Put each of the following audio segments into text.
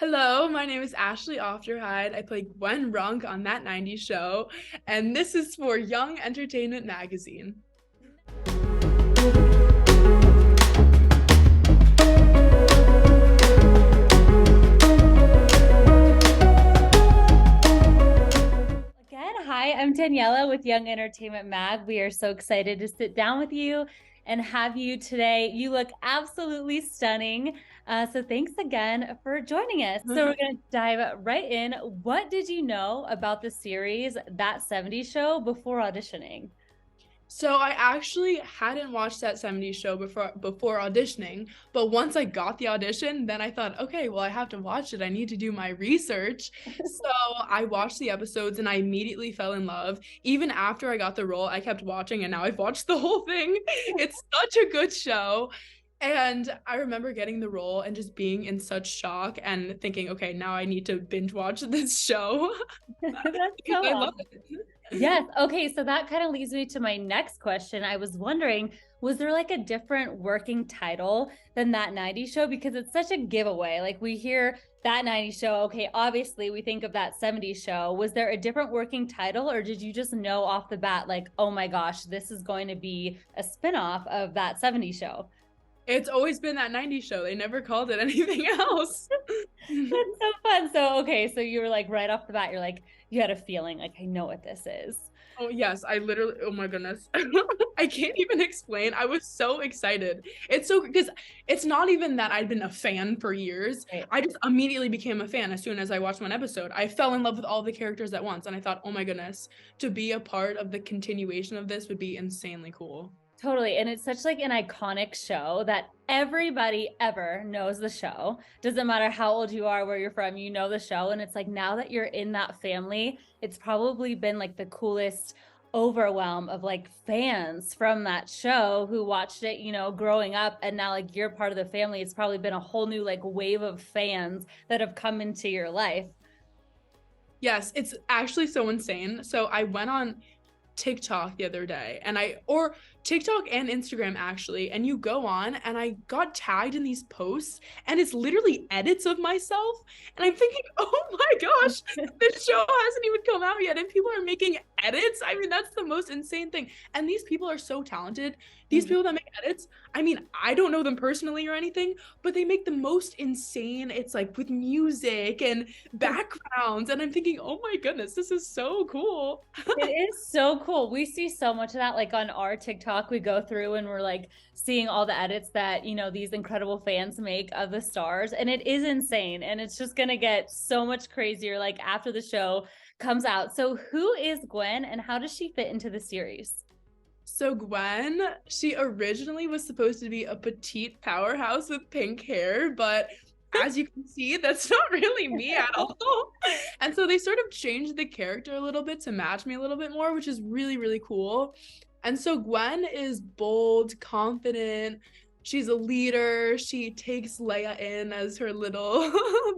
Hello, my name is Ashley Aufderheide. I play Gwen Runk on That 90s Show, and this is for Young Entertainment Magazine. Again, hi, I'm Daniela with Young Entertainment Mag. We are so excited to sit down with you and have you today. You look absolutely stunning. So thanks again for joining us. So we're going to dive right in. What did you know about the series That 70s Show before auditioning? So I actually hadn't watched that 70s show before auditioning, but once I got the audition, then I thought, okay, well, I have to watch it. I need to do my research. So I watched the episodes and I immediately fell in love. Even after I got the role, I kept watching and now I've watched the whole thing. It's such a good show. And I remember getting the role and just being in such shock and thinking, okay, now I need to binge watch this show That's because so I love awesome. it. Yes. Okay. So that kind of leads me to my next question. I was wondering, was there like a different working title than That 90s Show? Because it's such a giveaway. Like we hear That 90s Show. Okay. Obviously, we think of That 70s Show. Was there a different working title, or did you just know off the bat, like, oh my gosh, this is going to be a spinoff of That 70s Show? It's always been That 90s Show. They never called it anything else. That's so fun. So, okay. So you were like, right off the bat, you're like, you had a feeling, like, I know what this is. Oh, yes, I literally, oh my goodness. I can't even explain. I was so excited. It's so, because it's not even that I'd been a fan for years. Right. I just immediately became a fan as soon as I watched one episode. I fell in love with all the characters at once, and I thought, oh my goodness, to be a part of the continuation of this would be insanely cool. Totally. And it's such like an iconic show that everybody ever knows the show. Doesn't matter how old you are, where you're from, you know the show. And it's like now that you're in that family, it's probably been like the coolest overwhelm of like fans from that show who watched it, growing up. And now like you're part of the family. It's probably been a whole new like wave of fans that have come into your life. Yes, it's actually so insane. So I went on TikTok the other day or TikTok and Instagram actually, and you go on and I got tagged in these posts and it's literally edits of myself. And I'm thinking, oh my gosh, this show hasn't even come out yet and people are making edits. I mean, that's the most insane thing. And these people are so talented. These people that make edits, I mean, I don't know them personally or anything, but they make the most insane, it's like with music and backgrounds. And I'm thinking, oh my goodness, this is so cool. It is so cool. We see so much of that like on our TikTok. We go through and we're like seeing all the edits that, these incredible fans make of the stars. And it is insane. And it's just going to get so much crazier like after the show comes out. So who is Gwen and how does she fit into the series? So Gwen, she originally was supposed to be a petite powerhouse with pink hair, but as you can see, that's not really me at all. And so they sort of changed the character a little bit to match me a little bit more, which is really, really cool. And so Gwen is bold, confident. She's a leader. She takes Leia in as her little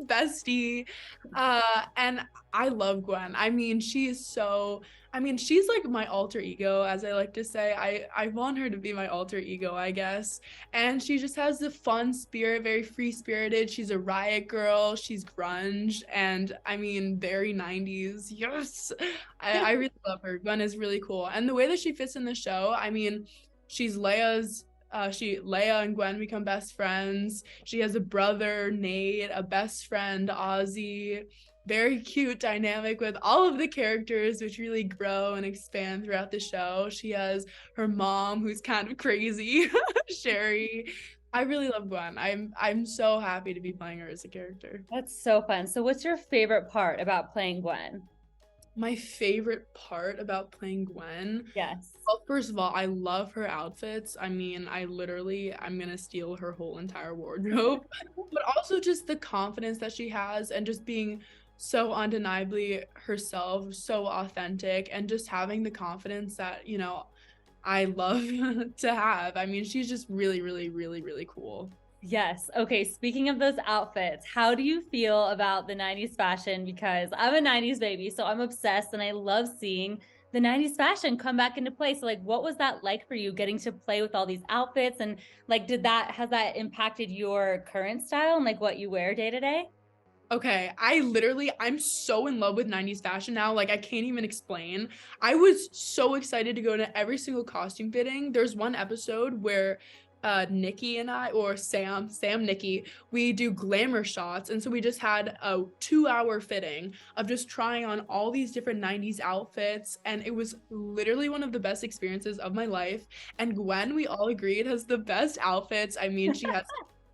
bestie. And I love Gwen. I mean, she's like my alter ego, as I like to say. I want her to be my alter ego, I guess. And she just has the fun spirit, very free-spirited. She's a riot girl. She's grunge. And I mean, very 90s. Yes. I really love her. Gwen is really cool. And the way that she fits in the show, I mean, she's Leia and Gwen become best friends. She has a brother, Nate, a best friend, Ozzy. Very cute dynamic with all of the characters, which really grow and expand throughout the show. She has her mom, who's kind of crazy, Sherry. I really love Gwen. I'm so happy to be playing her as a character. That's so fun. So what's your favorite part about playing Gwen? My favorite part about playing Gwen, Yes. well, first of all, I love her outfits. I mean, I'm gonna steal her whole entire wardrobe. But also just the confidence that she has and just being so undeniably herself, so authentic, and just having the confidence that, I love to have. I mean, she's just really, really, really, really cool. Yes. Okay. Speaking of those outfits, how do you feel about the 90s fashion? Because I'm a 90s baby, so I'm obsessed and I love seeing the 90s fashion come back into play. So, like, what was that like for you getting to play with all these outfits? And, like, has that impacted your current style and, like, what you wear day to day? Okay, I'm so in love with 90s fashion now. Like, I can't even explain. I was so excited to go to every single costume fitting. There's one episode where Nikki and I, or Nikki, we do glamour shots. And so we just had a 2-hour fitting of just trying on all these different 90s outfits. And it was literally one of the best experiences of my life. And Gwen, we all agreed, has the best outfits. I mean, she has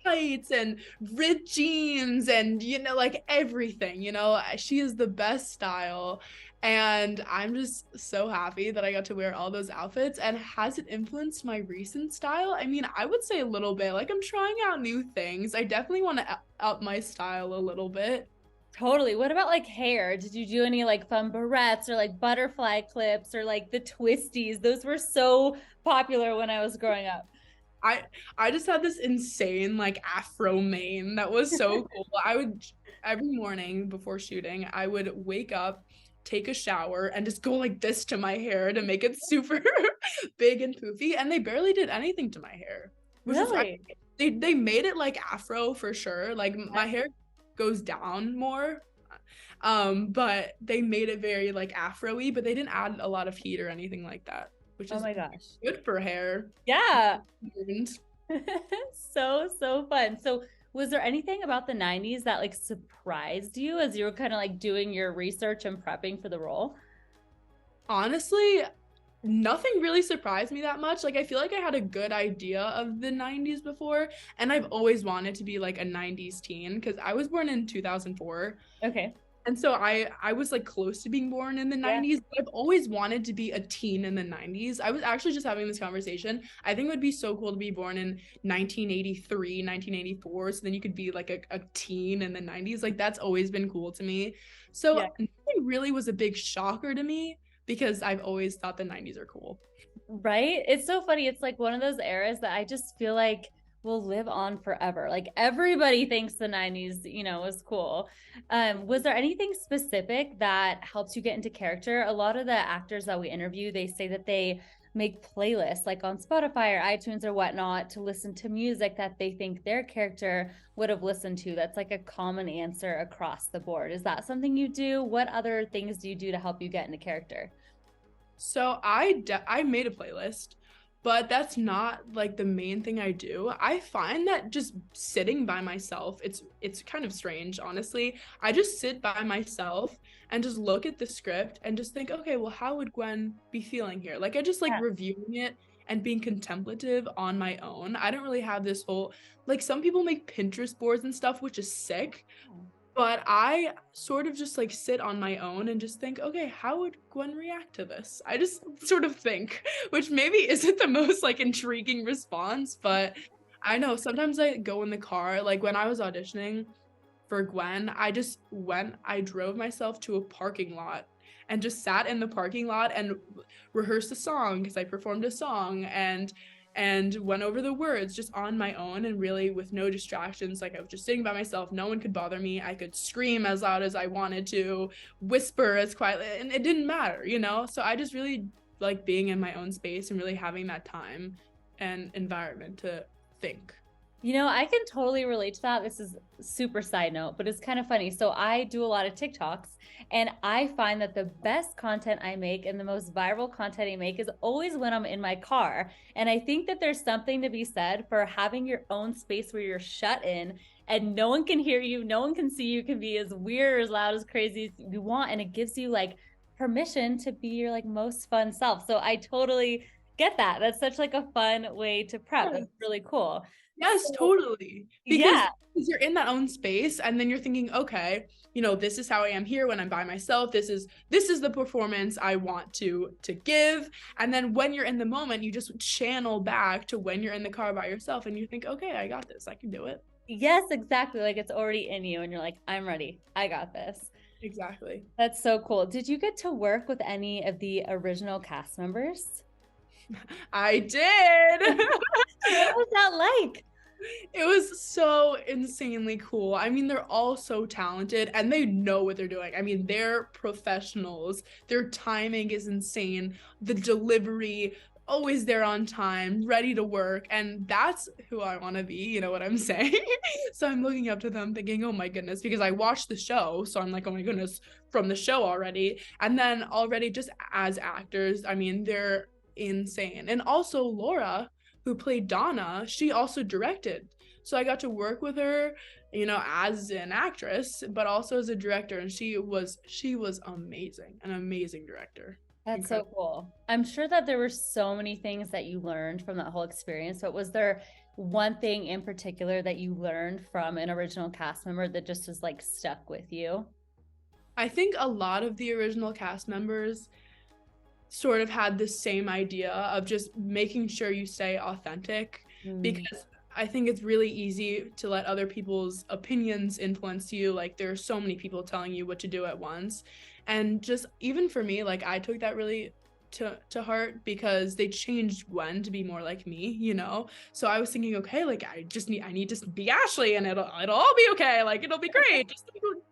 tights and ripped jeans and like everything, she is the best style, and I'm just so happy that I got to wear all those outfits. And has it influenced my recent style? I mean, I would say a little bit. Like, I'm trying out new things. I definitely want to up my style a little bit. Totally. What about like hair? Did you do any like fun barrettes or like butterfly clips or like the twisties? Those were so popular when I was growing up. I just had this insane like afro mane that was so cool. I would every morning before shooting, I would wake up, take a shower, and just go like this to my hair to make it super big and poofy. And they barely did anything to my hair, which Really? they made it like afro for sure. Like, my hair goes down more, but they made it very like afro-y, but they didn't add a lot of heat or anything like that, which Oh is my gosh. good for hair. Yeah. So fun. So was there anything about the 90s that like surprised you as you were kind of like doing your research and prepping for the role? Honestly, nothing really surprised me that much. Like, I feel like I had a good idea of the 90s before, and I've always wanted to be like a 90s teen because I was born in 2004. Okay. And so I was like close to being born in the 90s, but I've always wanted to be a teen in the 90s. I was actually just having this conversation. I think it would be so cool to be born in 1983, 1984, so then you could be like a teen in the 90s. Like, that's always been cool to me. So nothing really was a big shocker to me because I've always thought the 90s are cool. Right? It's so funny. It's like one of those eras that I just feel like will live on forever. Like everybody thinks the 90s, was cool. Was there anything specific that helps you get into character? A lot of the actors that we interview, they say that they make playlists like on Spotify or iTunes or whatnot to listen to music that they think their character would have listened to. That's like a common answer across the board. Is that something you do? What other things do you do to help you get into character? So I made a playlist, but that's not like the main thing I do. I find that just sitting by myself, it's kind of strange, honestly. I just sit by myself and just look at the script and just think, okay, well, how would Gwen be feeling here? Like, I just like reviewing it and being contemplative on my own. I don't really have this whole, like, some people make Pinterest boards and stuff, which is sick. But I sort of just like sit on my own and just think, okay, how would Gwen react to this? I just sort of think, which maybe isn't the most like intriguing response, but I know sometimes I go in the car, like when I was auditioning for Gwen, I drove myself to a parking lot and just sat in the parking lot and rehearsed a song because I performed a song and went over the words just on my own and really with no distractions. Like, I was just sitting by myself. No one could bother me. I could scream as loud as I wanted to, whisper as quietly, and it didn't matter, So I just really like being in my own space and really having that time and environment to think. I can totally relate to that. This is super side note, but it's kind of funny. So I do a lot of TikToks, and I find that the best content I make and the most viral content I make is always when I'm in my car. And I think that there's something to be said for having your own space where you're shut in and no one can hear you, no one can see you, can be as weird or as loud as crazy as you want. And it gives you like permission to be your like most fun self. So I totally get that. That's such like a fun way to prep. It's really cool. Yes, totally. Because you're in that own space and then you're thinking, okay, this is how I am here when I'm by myself. This is the performance I want to give. And then when you're in the moment, you just channel back to when you're in the car by yourself and you think, okay, I got this. I can do it. Yes, exactly. Like it's already in you and you're like, I'm ready. I got this. Exactly. That's so cool. Did you get to work with any of the original cast members? I did. What was that like? It was so insanely cool. I mean, they're all so talented and they know what they're doing. I mean, they're professionals. Their timing is insane. The delivery, always there on time, ready to work. And that's who I want to be. You know what I'm saying? So I'm looking up to them thinking, oh my goodness, because I watched the show. So I'm like, oh my goodness, from the show already. And then already just as actors, I mean, they're insane. And also Laura, who played Donna, she also directed. So I got to work with her, you know, as an actress, but also as a director. And she was amazing, an amazing director. That's Incredible. so cool. I'm sure that there were so many things that you learned from that whole experience, but was there one thing in particular that you learned from an original cast member that just was like stuck with you? I think a lot of the original cast members sort of had the same idea of just making sure you stay authentic, because I think it's really easy to let other people's opinions influence you. Like there are so many people telling you what to do at once. And just even for me, like I took that really to heart, because they changed Gwen to be more like me, you know? So I was thinking, okay, like I need to be Ashley and it'll all be okay. Like it'll be great.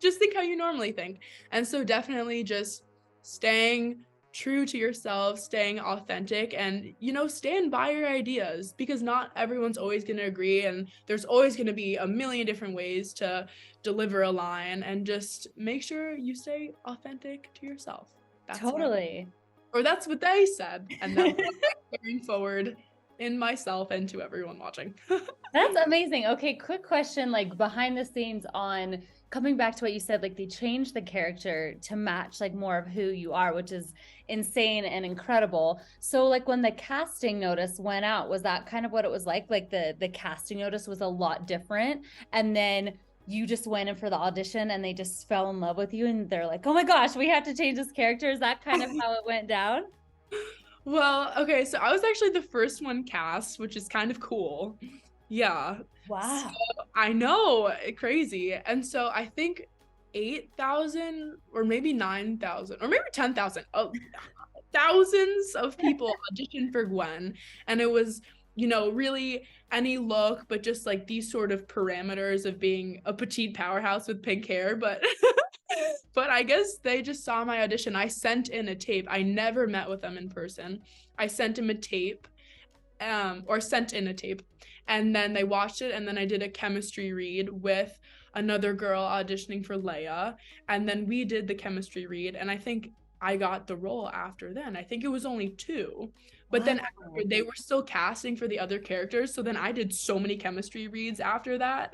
Just think how you normally think. And so definitely just staying true to yourself, staying authentic, and, you know, stand by your ideas, because not everyone's always going to agree, and there's always going to be a million different ways to deliver a line, and just make sure you stay authentic to yourself. That's Totally. or that's what they said, and that's what I'm carrying forward in myself and to everyone watching. That's amazing. Okay, quick question, like behind the scenes on coming back to what you said, like they changed the character to match like more of who you are, which is insane and incredible. So like when the casting notice went out, was that kind of what it was like? Like the casting notice was a lot different, and then you just went in for the audition and they just fell in love with you and they're like, oh my gosh, we have to change this character. Is that kind of how it went down? Well, okay, so I was actually the first one cast, which is kind of cool. Yeah. Wow. So, I know, crazy. And so I think 8,000 or maybe 9,000 or maybe 10,000, thousands of people auditioned for Gwen. And it was, you know, really any look, but just like these sort of parameters of being a petite powerhouse with pink hair. But but I guess they just saw my audition. I sent in a tape. I never met with them in person. I sent him a tape, or sent in a tape, and then they watched it, and then I did a chemistry read with another girl auditioning for Leia, and then we did the chemistry read, and I think I got the role after then. I think it was only 2. But then after, they were still casting for the other characters, so then I did so many chemistry reads after that.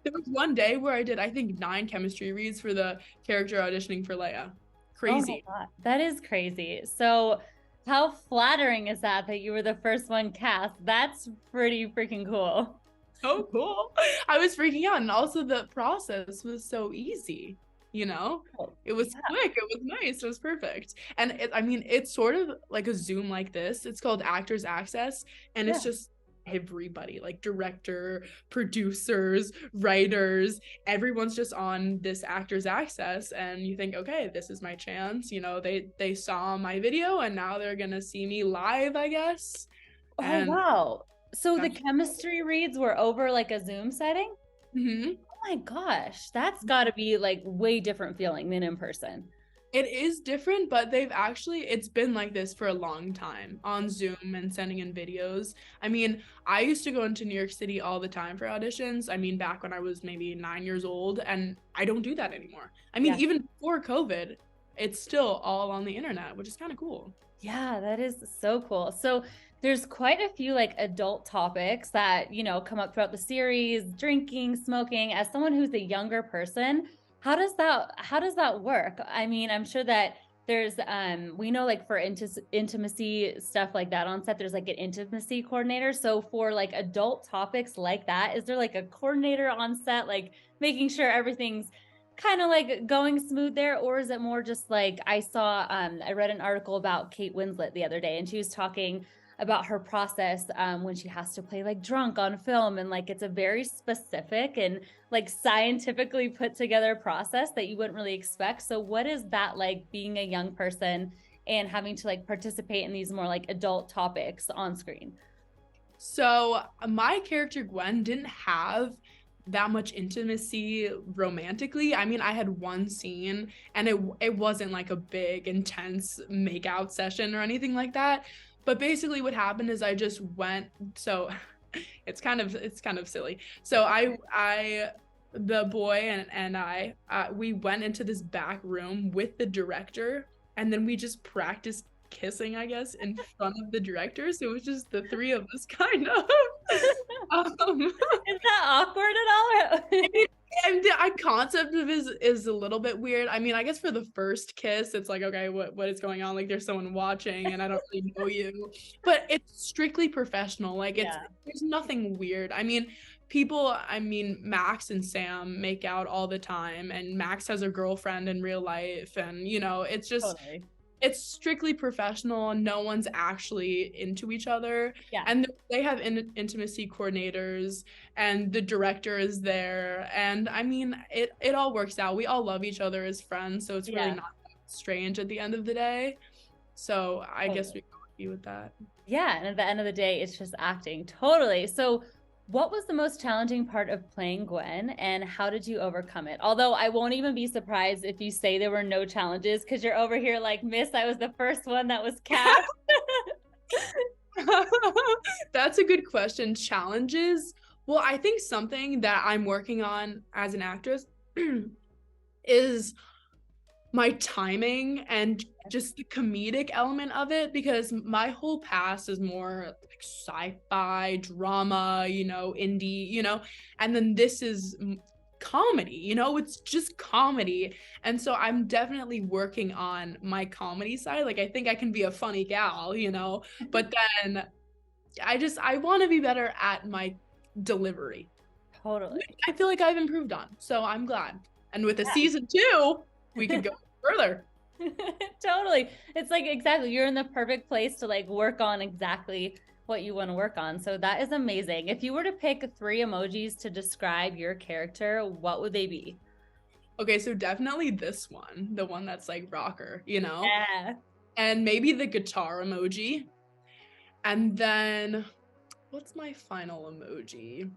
There was one day where I did, I think, 9 chemistry reads for the character auditioning for Leia. Crazy. Oh my God. That is crazy. So how flattering is that you were the first one cast? That's pretty freaking cool. So cool. I was freaking out, and also the process was so easy. You know, it was quick, it was nice, it was perfect. And I mean, it's sort of like a Zoom like this. It's called Actors Access, and it's just everybody, like director, producers, writers, everyone's just on this Actors Access, and you think, okay, this is my chance. You know, they saw my video and now they're gonna see me live, I guess. Oh, wow. So the chemistry reads were over like a Zoom setting? Mm-hmm. Oh my gosh, that's got to be like way different feeling than in person. It is different, but it's been like this for a long time on Zoom and sending in videos. I mean, I used to go into New York City all the time for auditions. I mean, back when I was maybe 9 years old, and I don't do that anymore. I mean, even before COVID, it's still all on the internet, which is kind of cool. Yeah, that is so cool. So there's quite a few like adult topics that, you know, come up throughout the series, drinking, smoking. As someone who's a younger person, how does that work? I mean, I'm sure that there's we know like for intimacy stuff like that on set, there's like an intimacy coordinator. So for like adult topics like that, is there like a coordinator on set, like making sure everything's kind of like going smooth there? Or is it more just like I read an article about Kate Winslet the other day, and she was talking about her process when she has to play like drunk on film, and like it's a very specific and like scientifically put together process that you wouldn't really expect. So what is that like, being a young person and having to like participate in these more like adult topics on screen? So my character Gwen didn't have that much intimacy romantically. I mean, I had one scene, and it wasn't like a big intense makeout session or anything like that. But basically what happened is I just went, so it's kind of silly. So the boy and I we went into this back room with the director, and then we just practiced kissing, I guess, in front of the director. So it was just the three of us, kind of. Is that awkward at all? And the concept of is a little bit weird. I mean, I guess for the first kiss, it's like, okay, what is going on? Like, there's someone watching, and I don't really know you. But it's strictly professional. Like, there's nothing weird. I mean, Max and Sam make out all the time, and Max has a girlfriend in real life, and it's just. Totally. It's strictly professional. No one's actually into each other. Yeah. And they have intimacy coordinators, and the director is there. And I mean, it all works out. We all love each other as friends, so it's really not strange at the end of the day. So I guess we can be with that. Yeah, and at the end of the day, it's just acting. Totally. So what was the most challenging part of playing Gwen, and how did you overcome it? Although I won't even be surprised if you say there were no challenges, because you're over here like, Miss, I was the first one that was cast. That's a good question. Challenges? Well, I think something that I'm working on as an actress is my timing and just the comedic element of it, because my whole past is more like sci-fi, drama, indie, and then this is comedy, it's just comedy. And so I'm definitely working on my comedy side. Like, I think I can be a funny gal, but then I want to be better at my delivery. Totally. I feel like I've improved on, so I'm glad. And with a season 2, we could go further. Totally. It's like, exactly, you're in the perfect place to like work on exactly what you want to work on. So that is amazing. If you were to pick 3 emojis to describe your character, what would they be? Okay, so definitely this one, the one that's like rocker, Yeah. And maybe the guitar emoji. And then what's my final emoji?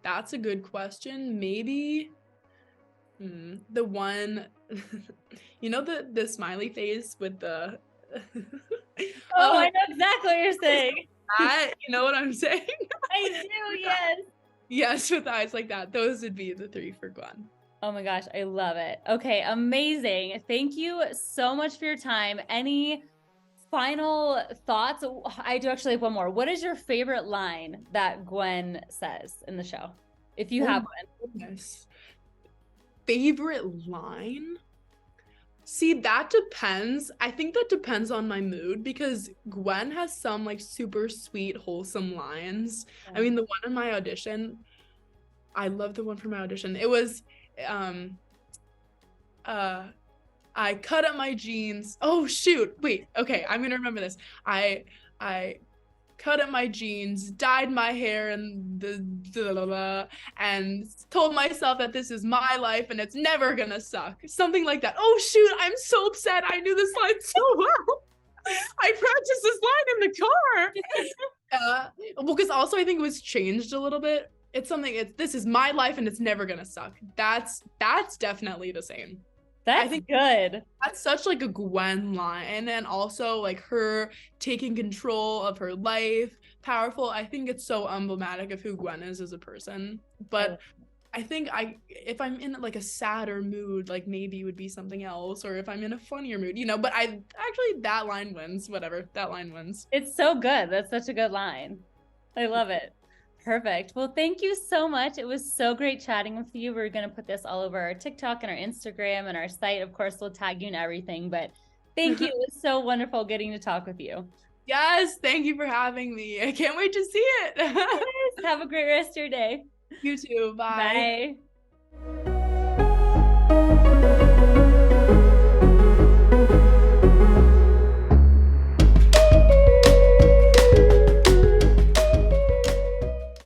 That's a good question. Maybe the one, the smiley face with the I know exactly what you're saying. You know what I'm saying? I do, yes. Yes, with eyes like that. Those would be the 3 for Gwen. Oh my gosh, I love it. Okay, amazing. Thank you so much for your time. Any final thoughts? I do actually have one more. What is your favorite line that Gwen says in the show? If you have one. Goodness. Favorite line? See, that depends. I think that depends on my mood, because Gwen has some like super sweet, wholesome lines. I mean, the one in my audition, I love the one from my audition. It was, I cut up my jeans. Oh shoot! Wait. Okay, I'm gonna remember this. I cut up my jeans, dyed my hair, and and told myself that this is my life and it's never gonna suck. Something like that. Oh shoot, I'm so upset. I knew this line so well. I practiced this line in the car. Because also I think it was changed a little bit. It's something, this is my life and it's never gonna suck. That's definitely the same. I think good. That's such like a Gwen line, and also like her taking control of her life, powerful. I think it's so emblematic of who Gwen is as a person. But I think if I'm in like a sadder mood, like maybe it would be something else, or if I'm in a funnier mood, but that line wins. Whatever, that line wins. It's so good. That's such a good line. I love it. Perfect. Well, thank you so much. It was so great chatting with you. We're going to put this all over our TikTok and our Instagram and our site. Of course, we'll tag you in everything, but thank you. It was so wonderful getting to talk with you. Yes. Thank you for having me. I can't wait to see it. Yes, have a great rest of your day. You too. Bye. Bye.